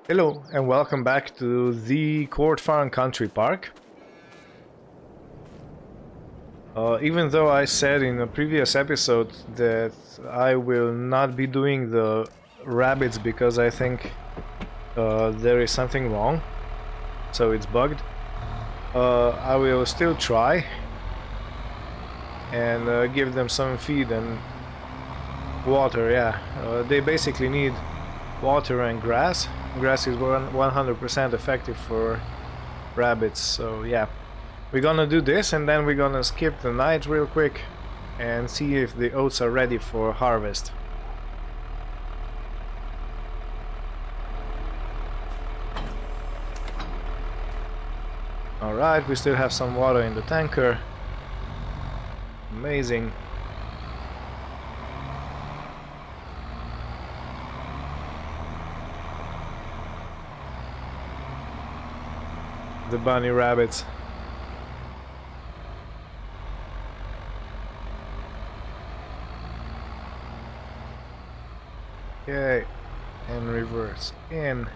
Hello and welcome back to the Court Farm Country Park. Even though I said in a previous episode that I will not be doing the rabbits because I think there is something wrong, so it's bugged, I will still try and give them some feed and water. They basically need water and grass. Grass is 100% effective for rabbits, so yeah. We're gonna do this and then we're gonna skip the night real quick and see if the oats are ready for harvest. Alright, we still have some water in the tanker. Amazing. The bunny rabbits. Okay, and reverse in.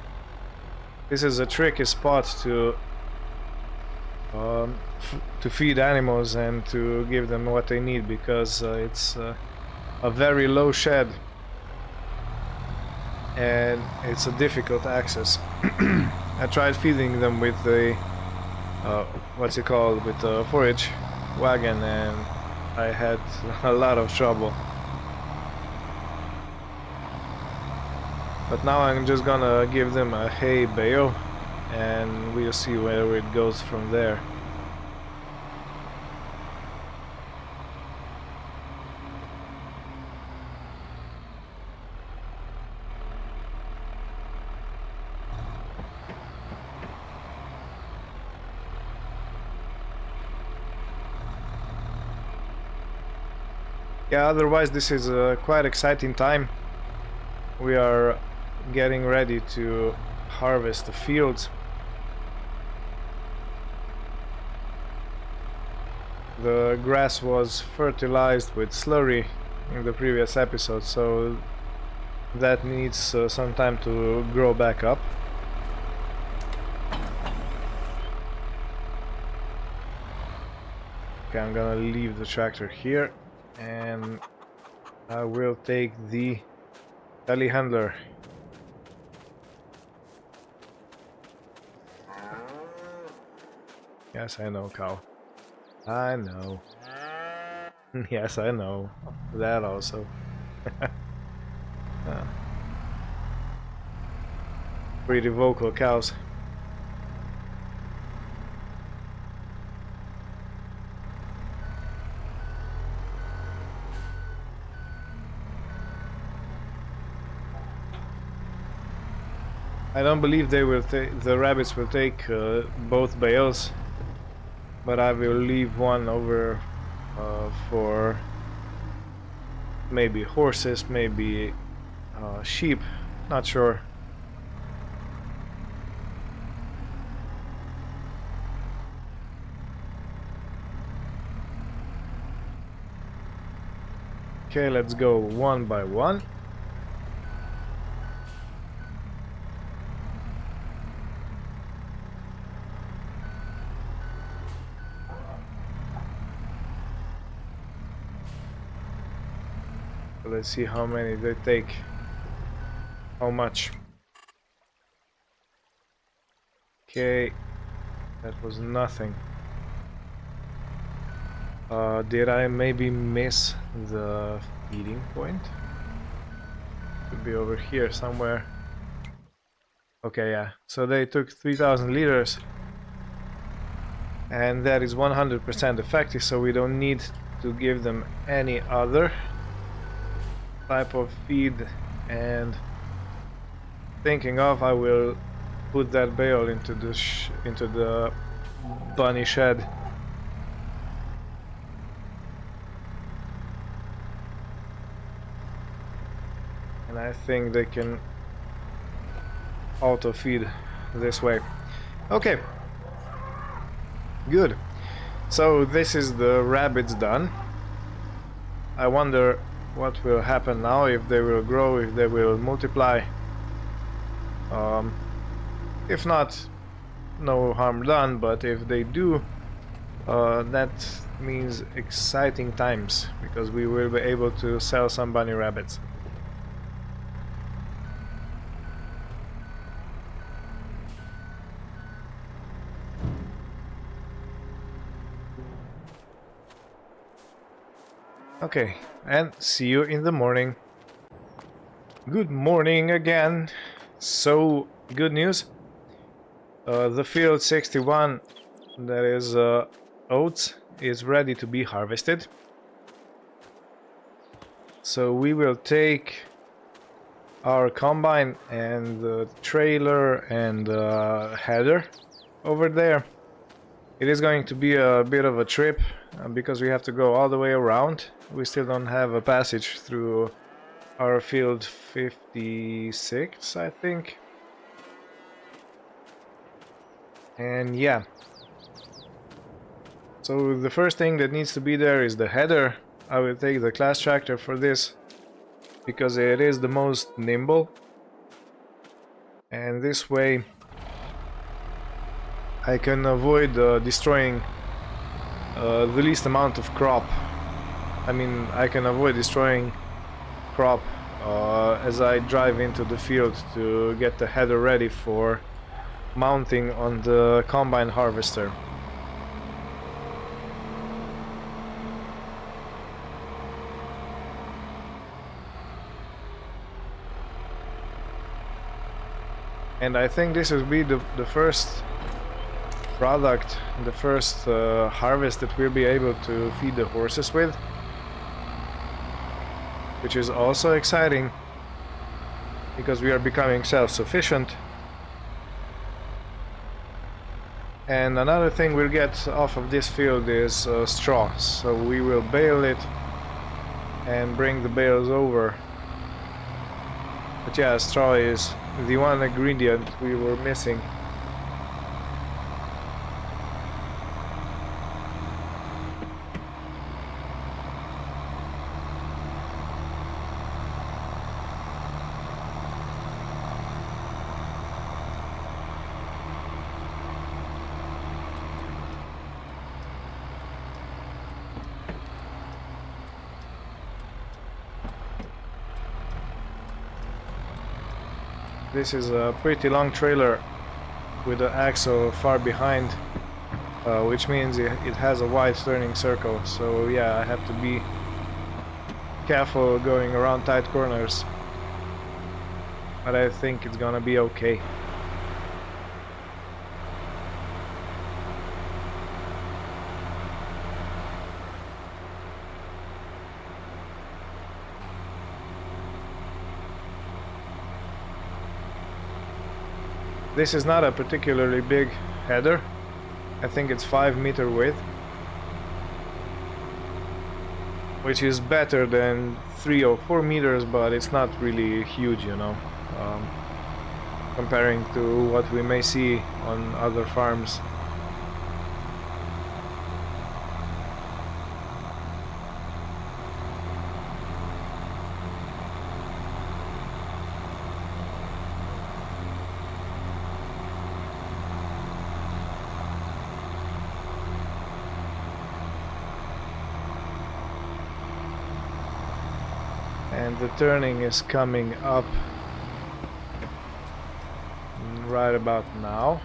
This is a tricky spot to feed animals and to give them what they need because it's a very low shed and it's a difficult access. I tried feeding them with the what's it called, with the forage wagon, and I had a lot of trouble. But now I'm just gonna give them a hay bale and we'll see where it goes from there. Yeah, otherwise this is a quite exciting time. We are getting ready to harvest the fields. The grass was fertilized with slurry in the previous episode, so that needs some time to grow back up. Okay, I'm gonna leave the tractor here and I will take the telehandler. Yes, I know, cow. I know. Yes, I know. That also. Pretty vocal cows. I don't believe they will the rabbits will take both bales, but I will leave one over for maybe horses, maybe sheep, not sure. Okay, let's go one by one. Let's see how many they take. How much? Okay, that was nothing. Did I maybe miss the feeding point? Could be over here somewhere. Okay, yeah. So they took 3,000 liters. And that is 100% effective, so we don't need to give them any other type of feed. And thinking of, I will put that bale into the bunny shed. And I think they can auto feed this way. Okay, good. So this is the rabbits done. I wonder what will happen now, if they will grow, if they will multiply. If not, no harm done, but if they do, that means exciting times, because we will be able to sell some bunny rabbits. Okay, and see you in the morning. Good morning again. So, good news. The field 61, that is oats, is ready to be harvested. So we will take our combine and the trailer and header over there. It is going to be a bit of a trip because we have to go all the way around. We still don't have a passage through our field 56, I think. And yeah. So the first thing that needs to be there is the header. I will take the class tractor for this because it is the most nimble. And this way I can avoid destroying the least amount of crop. I mean, I can avoid destroying crop as I drive into the field to get the header ready for mounting on the combine harvester. And I think this will be the first product, the first harvest that we'll be able to feed the horses with, which is also exciting because we are becoming self-sufficient. And another thing we'll get off of this field is straw, so we will bale it and bring the bales over. But yeah, straw is the one ingredient we were missing. This is a pretty long trailer with the axle far behind, which means it has a wide turning circle, so yeah, I have to be careful going around tight corners, but I think it's gonna be okay. This is not a particularly big header. I think it's 5-meter width, which is better than 3 or 4 meters, but it's not really huge, you know, comparing to what we may see on other farms. And the turning is coming up right about now.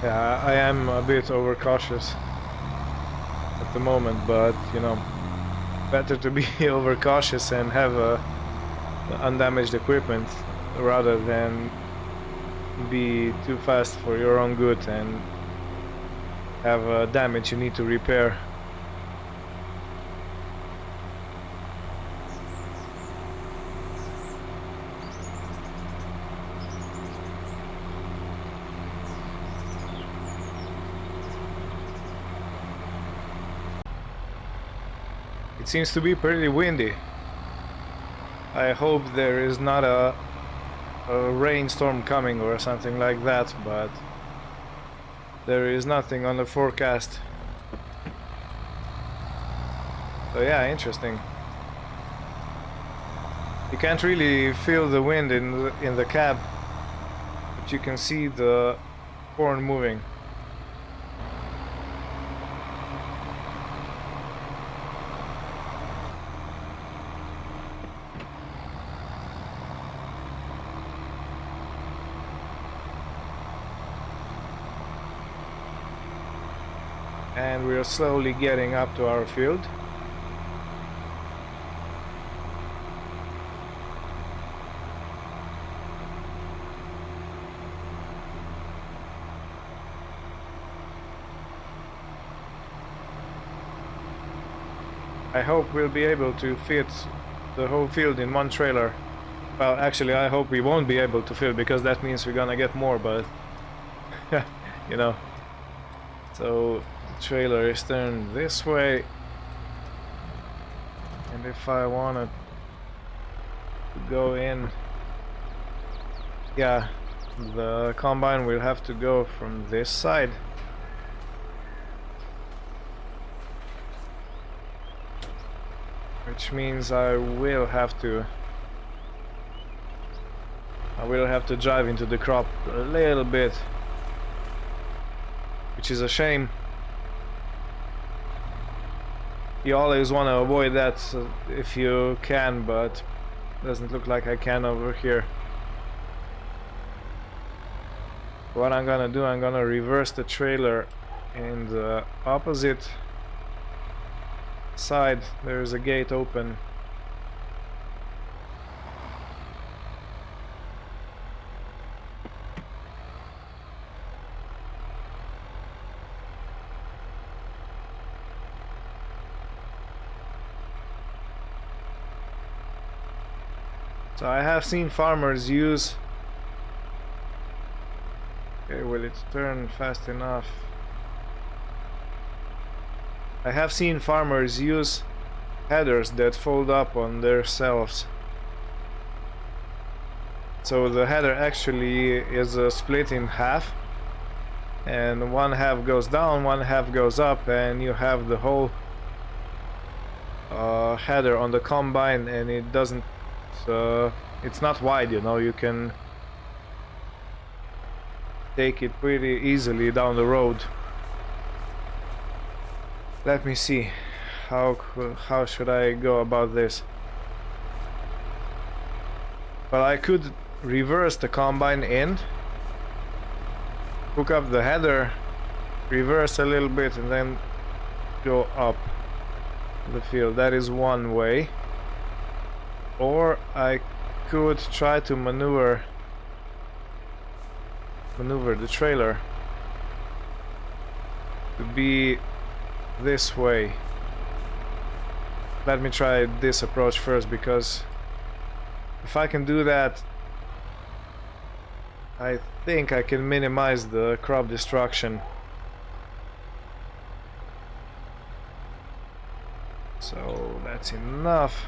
Yeah, I am a bit overcautious at the moment, but you know, better to be overcautious and have undamaged equipment rather than be too fast for your own good and have damage you need to repair. It seems to be pretty windy. I hope there is not a rainstorm coming or something like that, but there is nothing on the forecast. So yeah, interesting. You can't really feel the wind in the cab, but you can see the horn moving. And we're slowly getting up to our field. I hope we'll be able to fit the whole field in one trailer. Well, actually, I hope we won't be able to fit, because that means we're gonna get more, but you know. So the trailer is turned this way, and if I wanted to go in, yeah, the combine will have to go from this side. Which means I will have to drive into the crop a little bit, which is a shame. You always want to avoid that if you can, but it doesn't look like I can over here. What I'm gonna do, I'm gonna reverse the trailer in the opposite side. There's a gate open. So I have seen farmers use... Okay, will it turn fast enough? I have seen farmers use headers that fold up on themselves. So the header actually is split in half, and one half goes down, one half goes up, and you have the whole header on the combine, and it doesn't it's not wide, you know. You can take it pretty easily down the road. Let me see, how should I go about this? Well, I could reverse the combine in, hook up the header, reverse a little bit, and then go up the field. That is one way. Or I could try to maneuver the trailer to be this way. Let me try this approach first, because if I can do that, I think I can minimize the crop destruction. So that's enough.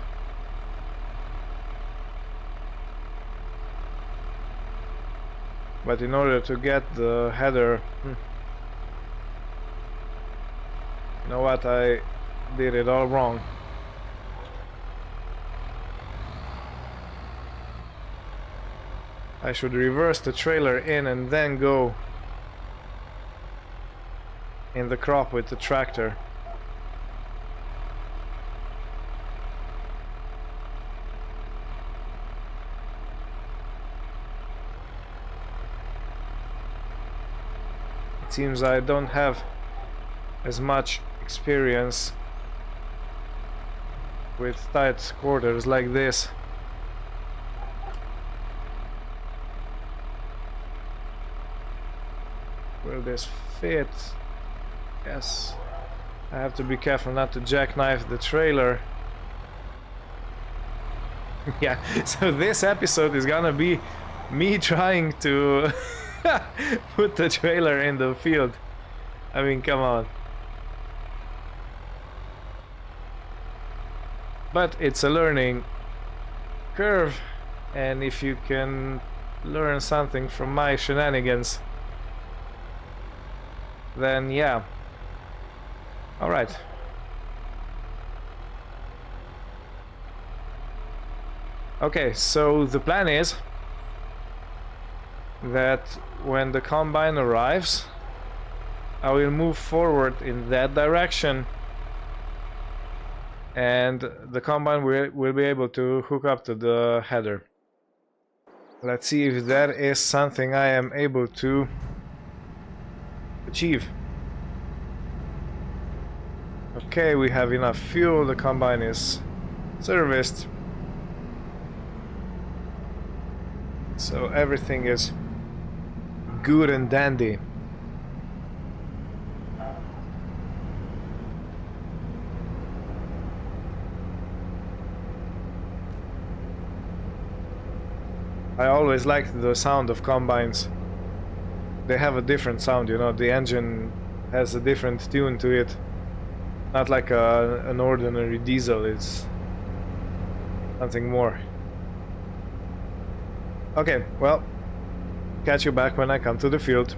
But in order to get the header, you know what, I did it all wrong. I should reverse the trailer in and then go in the crop with the tractor. It seems I don't have as much experience with tight quarters like this. Will this fit? Yes. I have to be careful not to jackknife the trailer. Yeah, so this episode is gonna be me trying to put the trailer in the field. I mean, come on. But it's a learning curve, and if you can learn something from my shenanigans, then yeah. Alright. Okay, so the plan is that when the combine arrives, I will move forward in that direction, and the combine will be able to hook up to the header. Let's see if that is something I am able to achieve. Okay, we have enough fuel, the combine is serviced. So everything is good and dandy. I always liked the sound of combines. They have a different sound, you know, the engine has a different tune to it. Not like an ordinary diesel, it's something more. Okay, well, catch you back when I come to the field.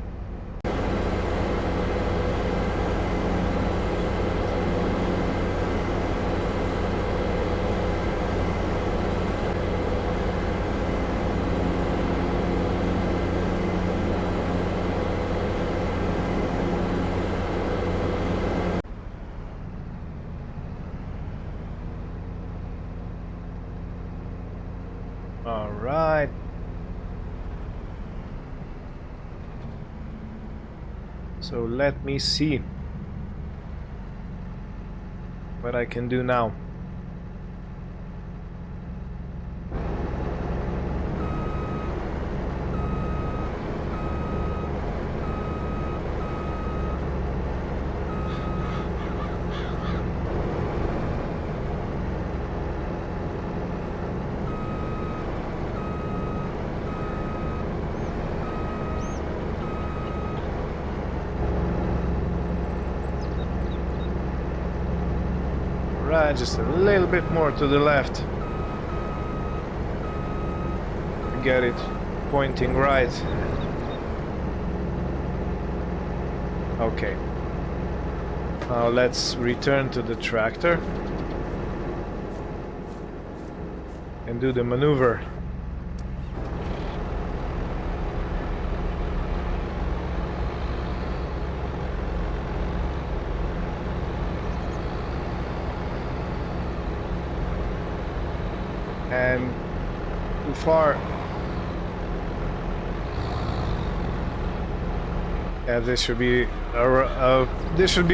All right. So let me see what I can do now. Right, just a little bit more to the left. Get it pointing right. Okay. Now let's return to the tractor and do the maneuver. And too far. Yeah, this should be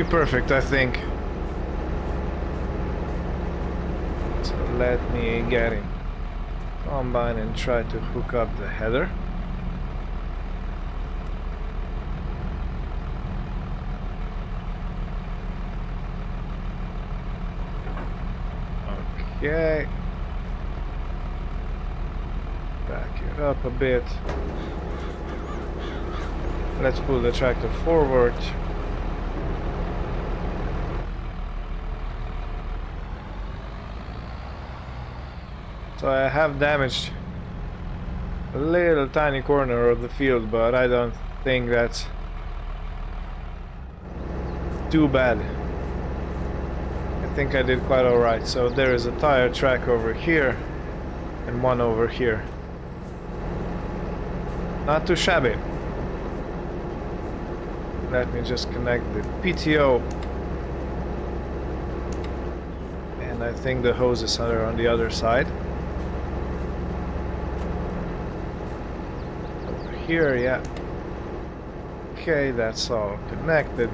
perfect, I think. So let me get in combine and try to hook up the header. Okay. Back it up a bit. Let's pull the tractor forward. So I have damaged a little tiny corner of the field, but I don't think that's too bad. I think I did quite alright. So there is a tire track over here and one over here. Not too shabby. Let me just connect the PTO. And I think the hoses are on the other side. Over here, yeah. Okay, that's all connected.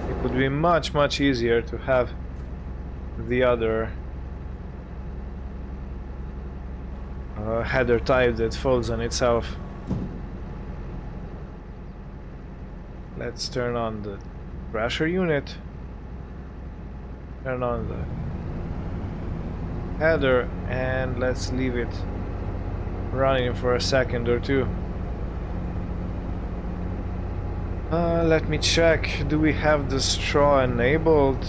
It would be much easier to have the other header type that folds on itself. Let's turn on the crasher unit, turn on the header, and let's leave it running for a second or two. Let me check, do we have the straw enabled?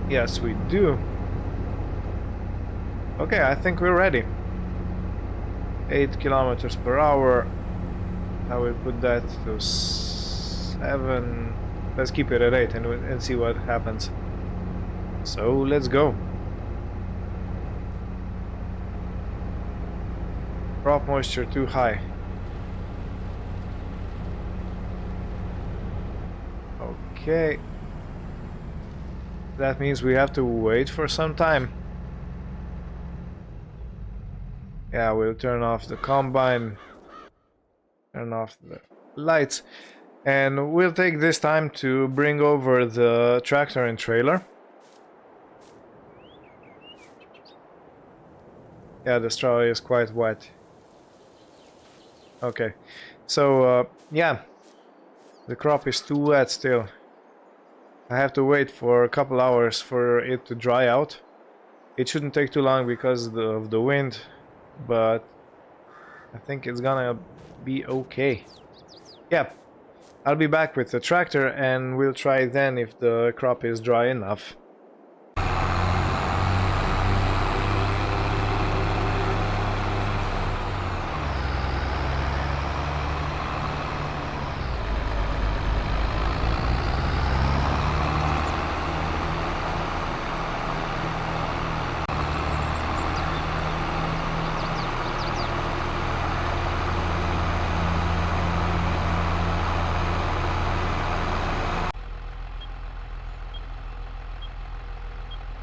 Yes, we do. Okay, I think we're ready. 8 kilometers per hour. I will put that to 7. Let's keep it at 8 and see what happens. So let's go. Crop moisture too high. Okay. That means we have to wait for some time. Yeah, we'll turn off the combine, turn off the lights, and we'll take this time to bring over the tractor and trailer. Yeah, the straw is quite wet. Okay, so yeah, the crop is too wet still. I have to wait for a couple hours for it to dry out. It shouldn't take too long because of the wind, but I think it's gonna be okay. Yeah, I'll be back with the tractor and we'll try then if the crop is dry enough.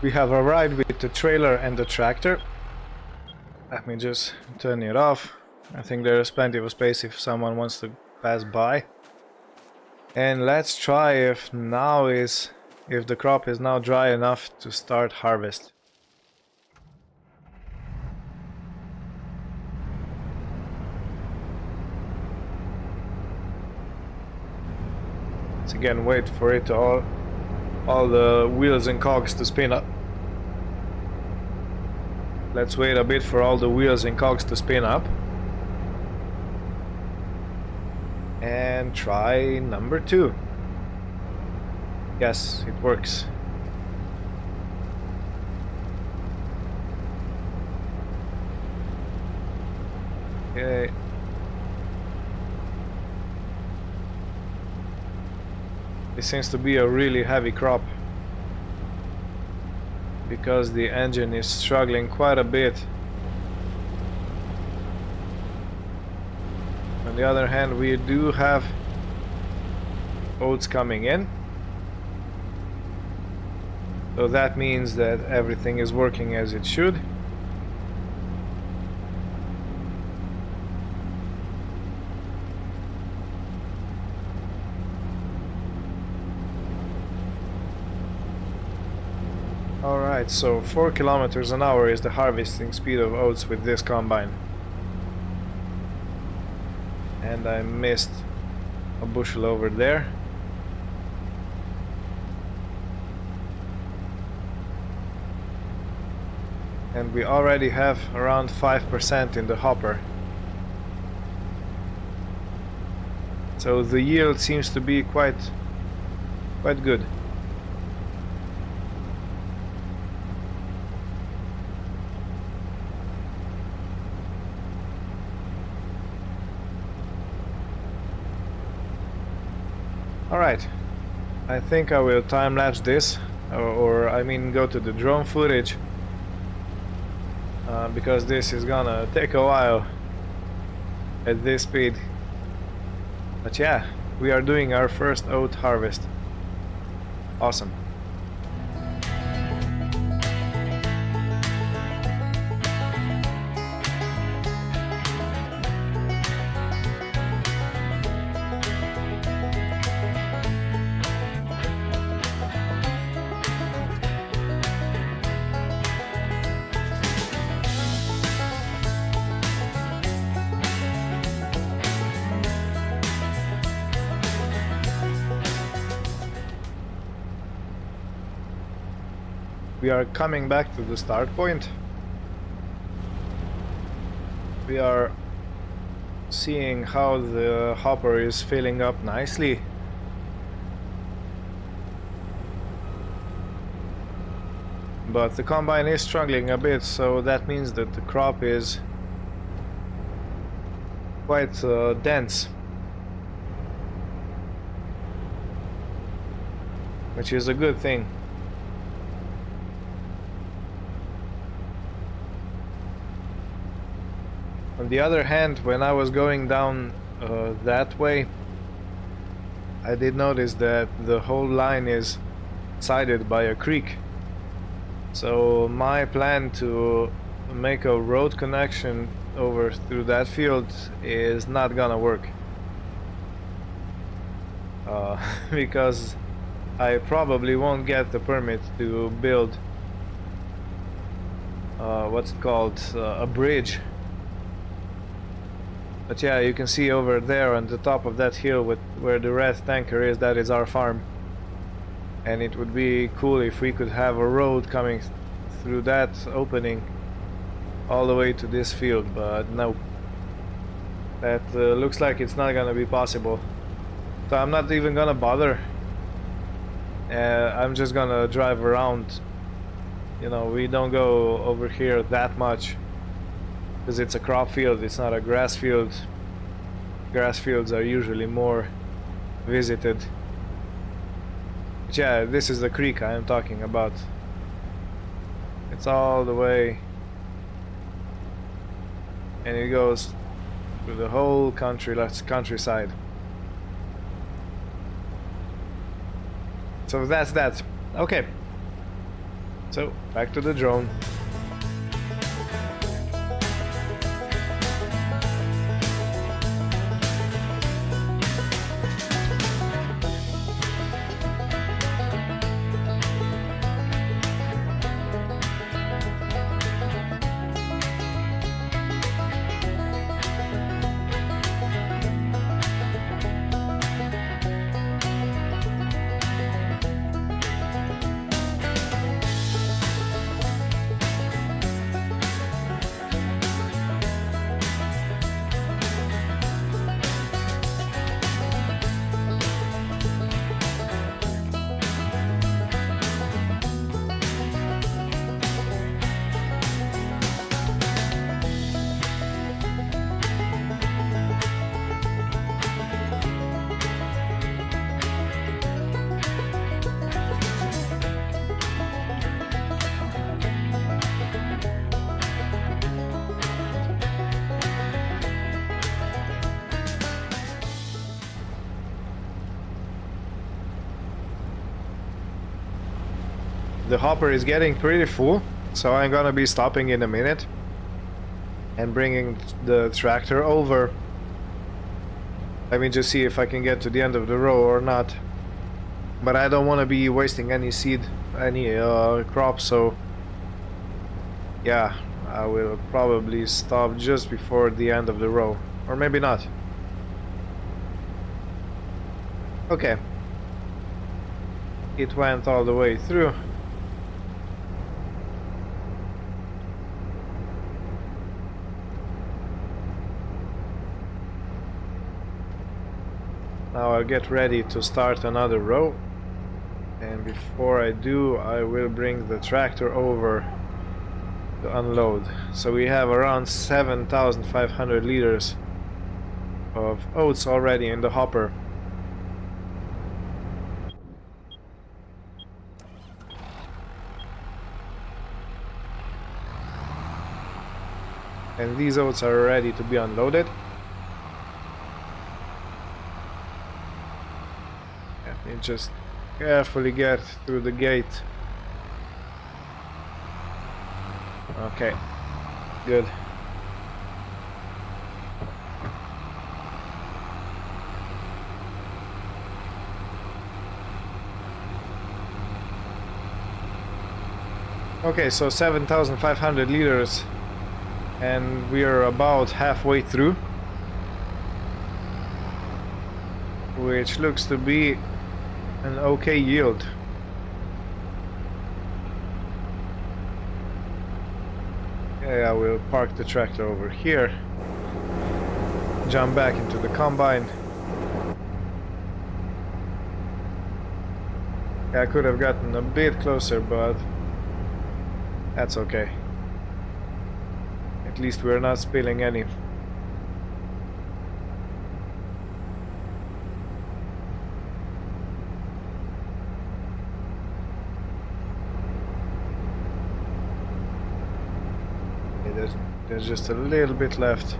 We have arrived with the trailer and the tractor. Let me just turn it off. I think there is plenty of space if someone wants to pass by. And let's try if the crop is now dry enough to start harvest. Let's again wait for it to all the wheels and cogs to spin up. Let's wait a bit for all the wheels and cogs to spin up. And try number 2. Yes, it works. Okay. It seems to be a really heavy crop because the engine is struggling quite a bit. On the other hand, we do have oats coming in, so that means that everything is working as it should. Alright, so 4 kilometers an hour is the harvesting speed of oats with this combine. And I missed a bushel over there. And we already have around 5% in the hopper. So the yield seems to be quite good. Alright, I think I will time-lapse this, or I mean go to the drone footage, because this is gonna take a while at this speed. But yeah, we are doing our first oat harvest. Awesome. We are coming back to the start point. We are seeing how the hopper is filling up nicely. But the combine is struggling a bit, so that means that the crop is quite dense. which is a good thing. On the other hand, when I was going down that way, I did notice that the whole line is sided by a creek. So my plan to make a road connection over through that field is not gonna work. Because I probably won't get the permit to build what's it called, a bridge. But yeah, you can see over there on the top of that hill where the red tanker is, that is our farm. And it would be cool if we could have a road coming through that opening all the way to this field, but no. That looks like it's not gonna be possible. So I'm not even gonna bother. I'm just gonna drive around. You know, we don't go over here that much, because it's a crop field, it's not a grass field. Grass fields are usually more visited. But yeah, this is the creek I am talking about. It's all the way, and it goes through the whole countryside. So that's that. Okay. So back to the drone. The hopper is getting pretty full, so I'm gonna be stopping in a minute and bringing the tractor over. Let me just see if I can get to the end of the row or not. But I don't want to be wasting any seed, any crop, so yeah, I will probably stop just before the end of the row, or maybe not. Okay, it went all the way through. Now I'll get ready to start another row, and before I do, I will bring the tractor over to unload. So we have around 7,500 liters of oats already in the hopper. And these oats are ready to be unloaded. Let me just carefully get through the gate. Okay, good. Okay, so 7,500 liters, and we are about halfway through, which looks to be an okay yield. Okay, I will park the tractor over here, jump back into the combine. I could have gotten a bit closer, but that's okay. At least we're not spilling any. there's just a little bit left.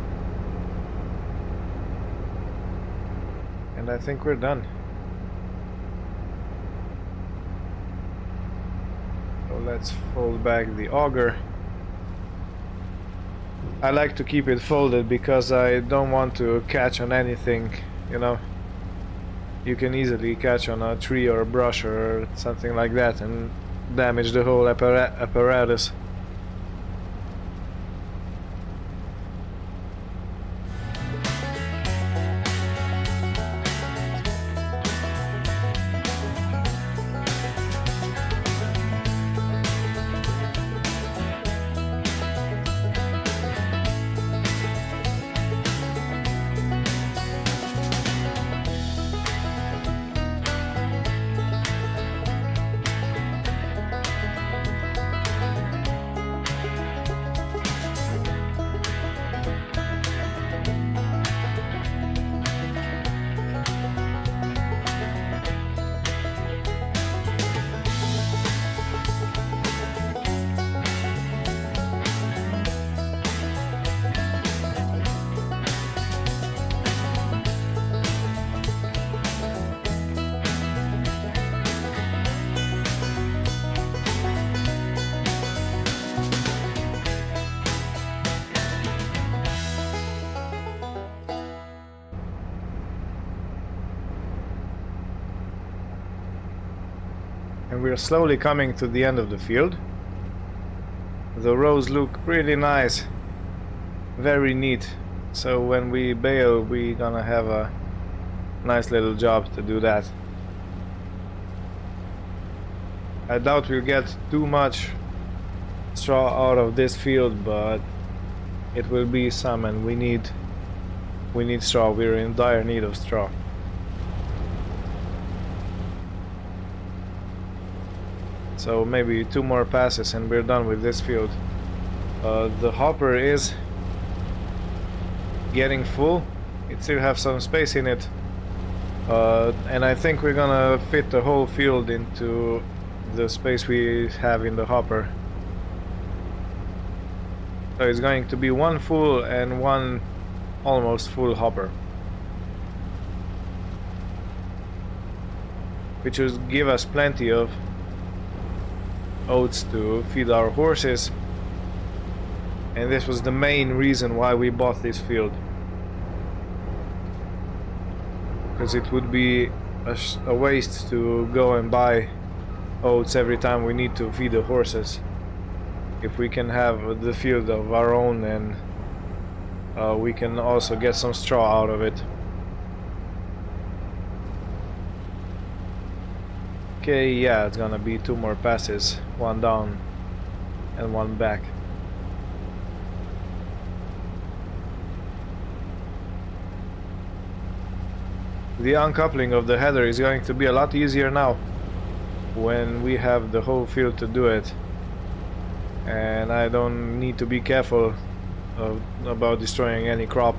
And I think we're done. So let's fold back the auger. I like to keep it folded because I don't want to catch on anything, you know. You can easily catch on a tree or a brush or something like that and damage the whole apparatus. And we're slowly coming to the end of the field. The rows look pretty nice, very neat. So when we bale, we're gonna have a nice little job to do that. I doubt we'll get too much straw out of this field, but it will be some, and we need straw. We're in dire need of straw. So maybe 2 more passes and we're done with this field. The hopper is getting full. It still has some space in it, and I think we're gonna fit the whole field into the space we have in the hopper. So it's going to be 1 full and 1 almost full hopper, which will give us plenty of oats to feed our horses, and this was the main reason why we bought this field, because it would be a waste to go and buy oats every time we need to feed the horses. If we can have the field of our own, and we can also get some straw out of it. Okay, yeah, it's gonna be 2 more passes, 1 down and 1 back. The uncoupling of the header is going to be a lot easier now when we have the whole field to do it, and I don't need to be careful about destroying any crop.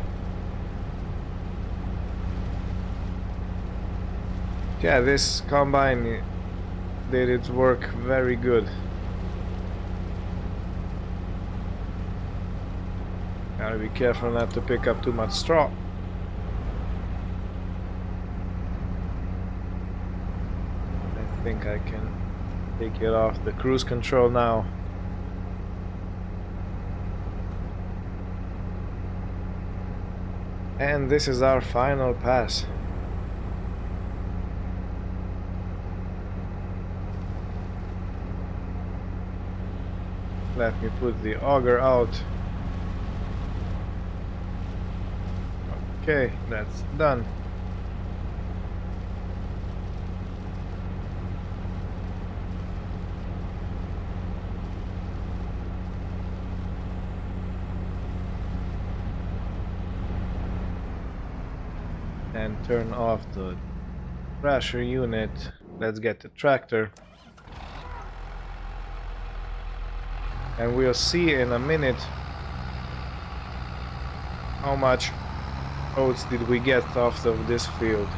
Yeah, this combine did its work very good. Gotta be careful not to pick up too much straw. I think I can take it off the cruise control now. And this is our final pass. Let me put the auger out. Okay, that's done. And turn off the thrasher unit. Let's get the tractor. And we'll see in a minute how much oats did we get off of this field.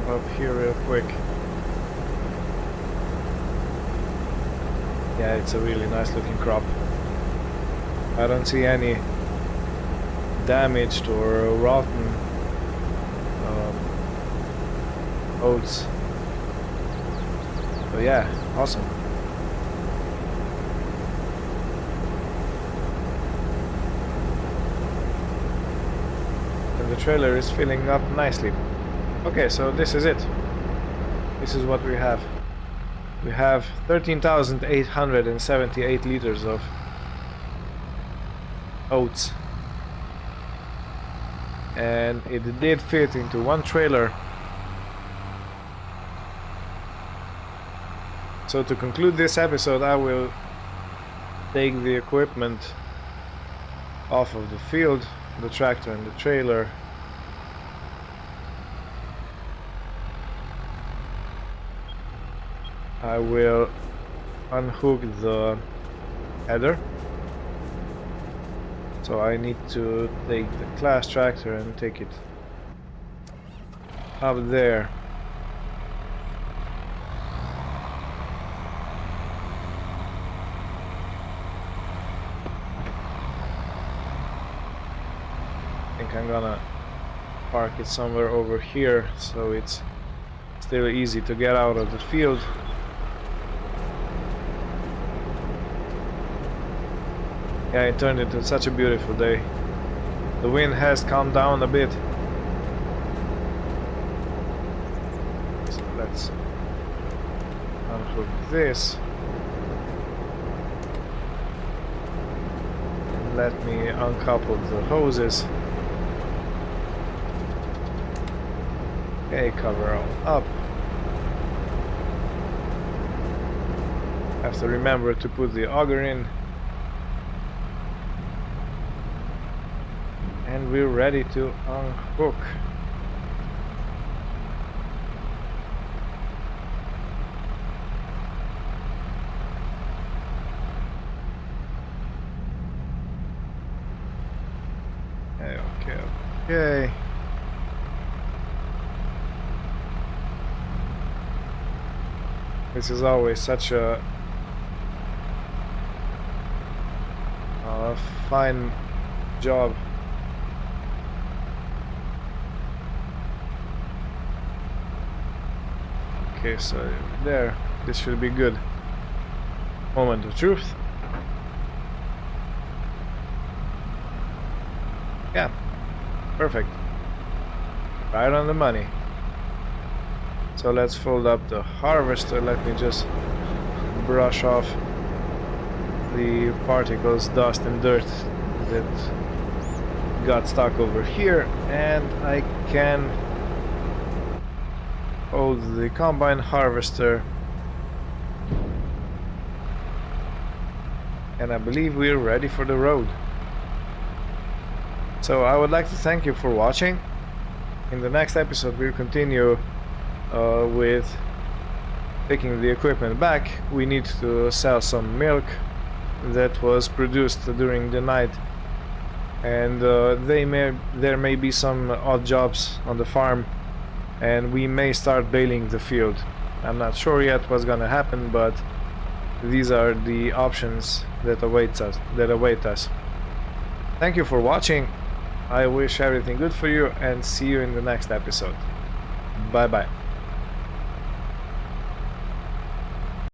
jump up here real quick. Yeah, it's a really nice looking crop. I don't see any damaged or rotten oats. So yeah, awesome. And the trailer is filling up nicely. Okay, so this is it. This is what we have. We have 13,878 liters of oats. And it did fit into one trailer. So to conclude this episode, I will take the equipment off of the field, the tractor and the trailer. I will unhook the header. So I need to take the class tractor and take it up there. I think I'm gonna park it somewhere over here so it's still easy to get out of the field. Yeah, it turned into such a beautiful day. The wind has calmed down a bit. So let's unhook this. And let me uncouple the hoses. Okay, cover all up. Have to remember to put the auger in. And we're ready to unhook. Okay. This is always such a fine job. Okay, so there, this should be good. Moment of truth. Yeah, perfect. Right on the money. So let's fold up the harvester. Let me just brush off the particles, dust and dirt that got stuck over here, and I can hold the combine harvester, and I believe we're ready for the road. So I would like to thank you for watching. In the next episode we'll continue with taking the equipment back. We need to sell some milk that was produced during the night, and there may be some odd jobs on the farm, and we may start bailing the field. I'm not sure yet what's gonna happen, but these are the options that await us. Thank you for watching. I wish everything good for you, and see you in the next episode. Bye bye.